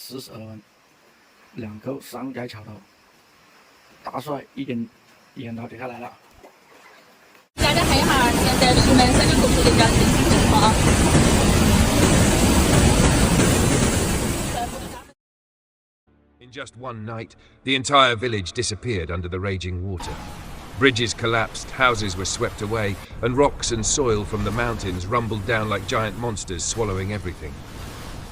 42万，2口上街桥头，大帅一人头跌下来了。大家看一下现在石门森林公路的一个天气情况。In just one night, the entire village disappeared under the raging water. Bridges collapsed, houses were swept away, and rocks and soil from the mountains rumbled down like giant monsters swallowing everything.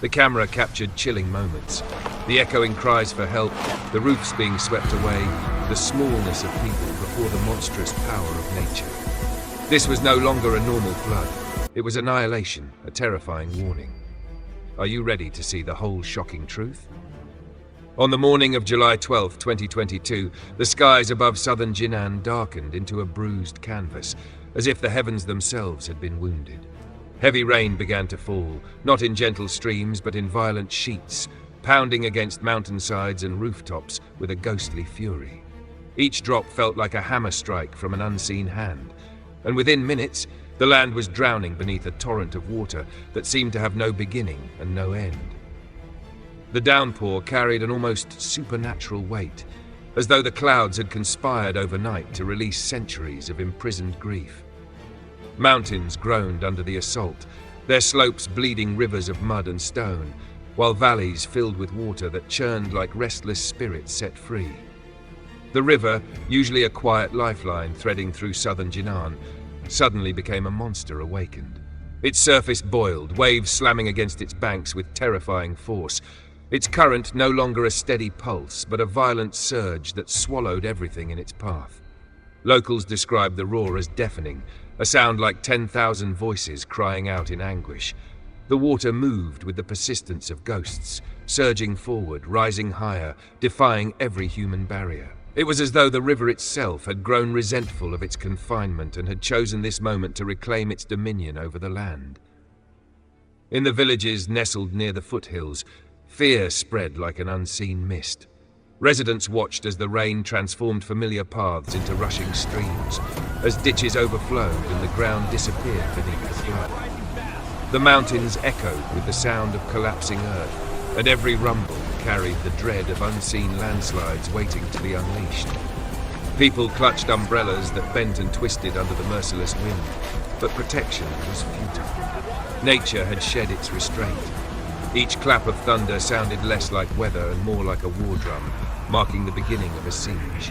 The camera captured chilling moments. The echoing cries for help, the roofs being swept away, the smallness of people before the monstrous power of nature. This was no longer a normal flood. It was annihilation, a terrifying warning. Are you ready to see the whole shocking truth? On the morning of July 12, 2022, the skies above southern Jinan darkened into a bruised canvas, as if the heavens themselves had been wounded. Heavy rain began to fall, not in gentle streams but in violent sheets, pounding against mountainsides and rooftops with a ghostly fury. Each drop felt like a hammer strike from an unseen hand, and within minutes, the land was drowning beneath a torrent of water that seemed to have no beginning and no end. The downpour carried an almost supernatural weight, as though the clouds had conspired overnight to release centuries of imprisoned grief. Mountains groaned under the assault, their slopes bleeding rivers of mud and stone, while valleys filled with water that churned like restless spirits set free. The river, usually a quiet lifeline threading through southern Jinan, suddenly became a monster awakened. Its surface boiled, waves slamming against its banks with terrifying force, its current no longer a steady pulse, but a violent surge that swallowed everything in its path. Locals described the roar as deafening, a sound like 10,000 voices crying out in anguish. The water moved with the persistence of ghosts, surging forward, rising higher, defying every human barrier. It was as though the river itself had grown resentful of its confinement and had chosen this moment to reclaim its dominion over the land. In the villages nestled near the foothills, fear spread like an unseen mist. Residents watched as the rain transformed familiar paths into rushing streams, as ditches overflowed and the ground disappeared beneath the flood. The mountains echoed with the sound of collapsing earth, and every rumble carried the dread of unseen landslides waiting to be unleashed. People clutched umbrellas that bent and twisted under the merciless wind, but protection was futile. Nature had shed its restraint. Each clap of thunder sounded less like weather and more like a war drum, marking the beginning of a siege.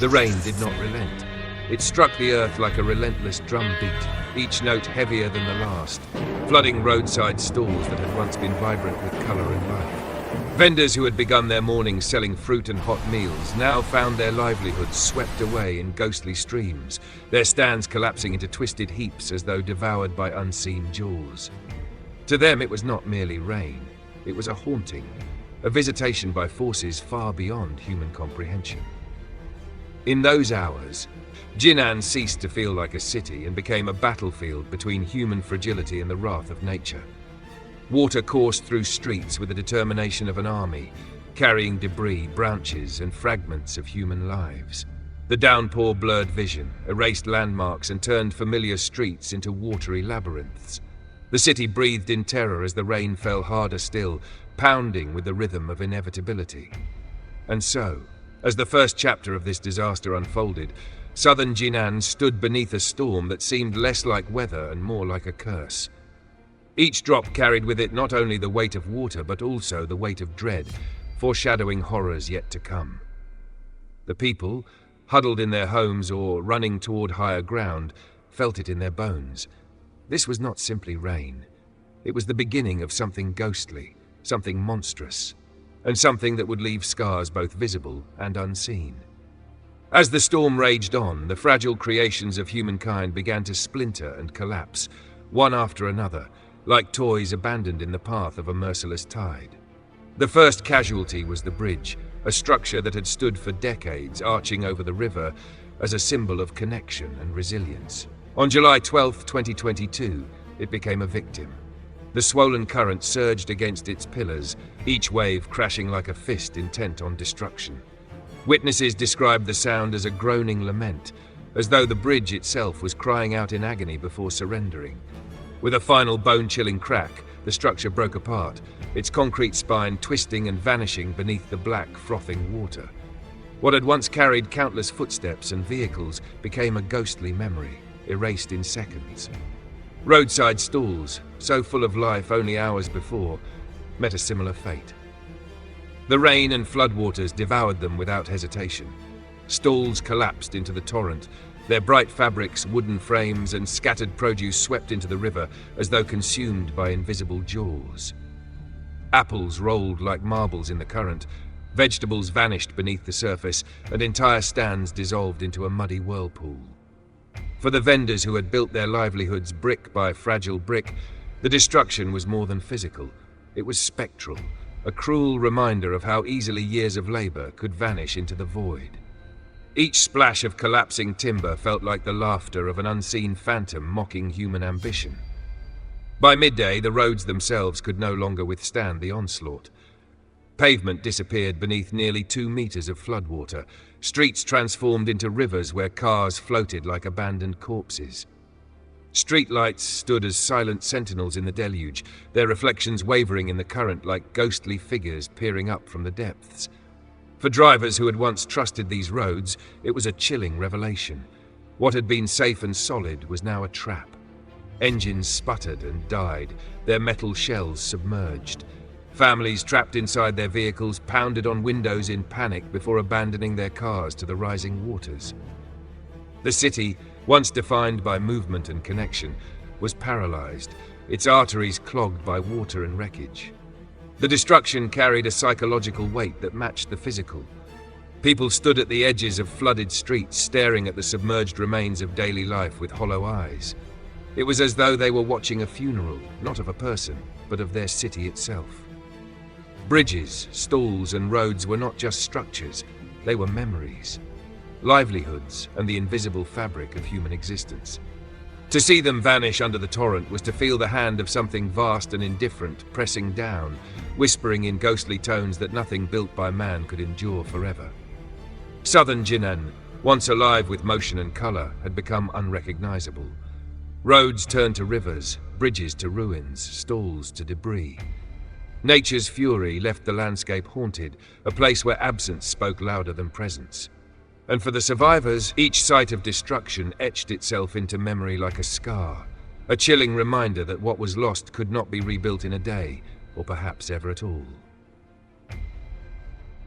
The rain did not relent. It struck the earth like a relentless drum beat, each note heavier than the last, flooding roadside stalls that had once been vibrant with color and life. Vendors who had begun their mornings selling fruit and hot meals now found their livelihoods swept away in ghostly streams, their stands collapsing into twisted heaps as though devoured by unseen jaws. To them it was not merely rain, it was a haunting, a visitation by forces far beyond human comprehension. In those hours, Jinan ceased to feel like a city and became a battlefield between human fragility and the wrath of nature. Water coursed through streets with the determination of an army, carrying debris, branches, and fragments of human lives. The downpour blurred vision, erased landmarks, and turned familiar streets into watery labyrinths. The city breathed in terror as the rain fell harder still, pounding with the rhythm of inevitability. And so, as the first chapter of this disaster unfolded, southern Jinan stood beneath a storm that seemed less like weather and more like a curse. Each drop carried with it not only the weight of water, but also the weight of dread, foreshadowing horrors yet to come. The people, huddled in their homes or running toward higher ground, felt it in their bones. This was not simply rain. It was the beginning of something ghostly, something monstrous, and something that would leave scars both visible and unseen. As the storm raged on, the fragile creations of humankind began to splinter and collapse, one after another, like toys abandoned in the path of a merciless tide. The first casualty was the bridge, a structure that had stood for decades, arching over the river as a symbol of connection and resilience. On July 12, 2022, it became a victim. The swollen current surged against its pillars, each wave crashing like a fist intent on destruction. Witnesses described the sound as a groaning lament, as though the bridge itself was crying out in agony before surrendering. With a final bone-chilling crack, the structure broke apart, its concrete spine twisting and vanishing beneath the black, frothing water. What had once carried countless footsteps and vehicles became a ghostly memory, erased in seconds. Roadside stalls, so full of life only hours before, met a similar fate. The rain and floodwaters devoured them without hesitation. Stalls collapsed into the torrent, their bright fabrics, wooden frames, and scattered produce swept into the river as though consumed by invisible jaws. Apples rolled like marbles in the current, vegetables vanished beneath the surface, and entire stands dissolved into a muddy whirlpool. For the vendors who had built their livelihoods brick by fragile brick, the destruction was more than physical. It was spectral, a cruel reminder of how easily years of labor could vanish into the void. Each splash of collapsing timber felt like the laughter of an unseen phantom mocking human ambition. By midday, the roads themselves could no longer withstand the onslaught. Pavement disappeared beneath nearly 2 meters of floodwater, streets transformed into rivers where cars floated like abandoned corpses. Streetlights stood as silent sentinels in the deluge, their reflections wavering in the current like ghostly figures peering up from the depths. For drivers who had once trusted these roads, it was a chilling revelation. What had been safe and solid was now a trap. Engines sputtered and died, their metal shells submerged. Families trapped inside their vehicles pounded on windows in panic before abandoning their cars to the rising waters. The city, once defined by movement and connection, was paralyzed, its arteries clogged by water and wreckage. The destruction carried a psychological weight that matched the physical. People stood at the edges of flooded streets, staring at the submerged remains of daily life with hollow eyes. It was as though they were watching a funeral, not of a person, but of their city itself. Bridges, stalls, and roads were not just structures, they were memories, livelihoods, and the invisible fabric of human existence. To see them vanish under the torrent was to feel the hand of something vast and indifferent pressing down, whispering in ghostly tones that nothing built by man could endure forever. Southern Jinan, once alive with motion and color, had become unrecognizable. Roads turned to rivers, bridges to ruins, stalls to debris. Nature's fury left the landscape haunted, a place where absence spoke louder than presence. And for the survivors, each site of destruction etched itself into memory like a scar, a chilling reminder that what was lost could not be rebuilt in a day, or perhaps ever at all.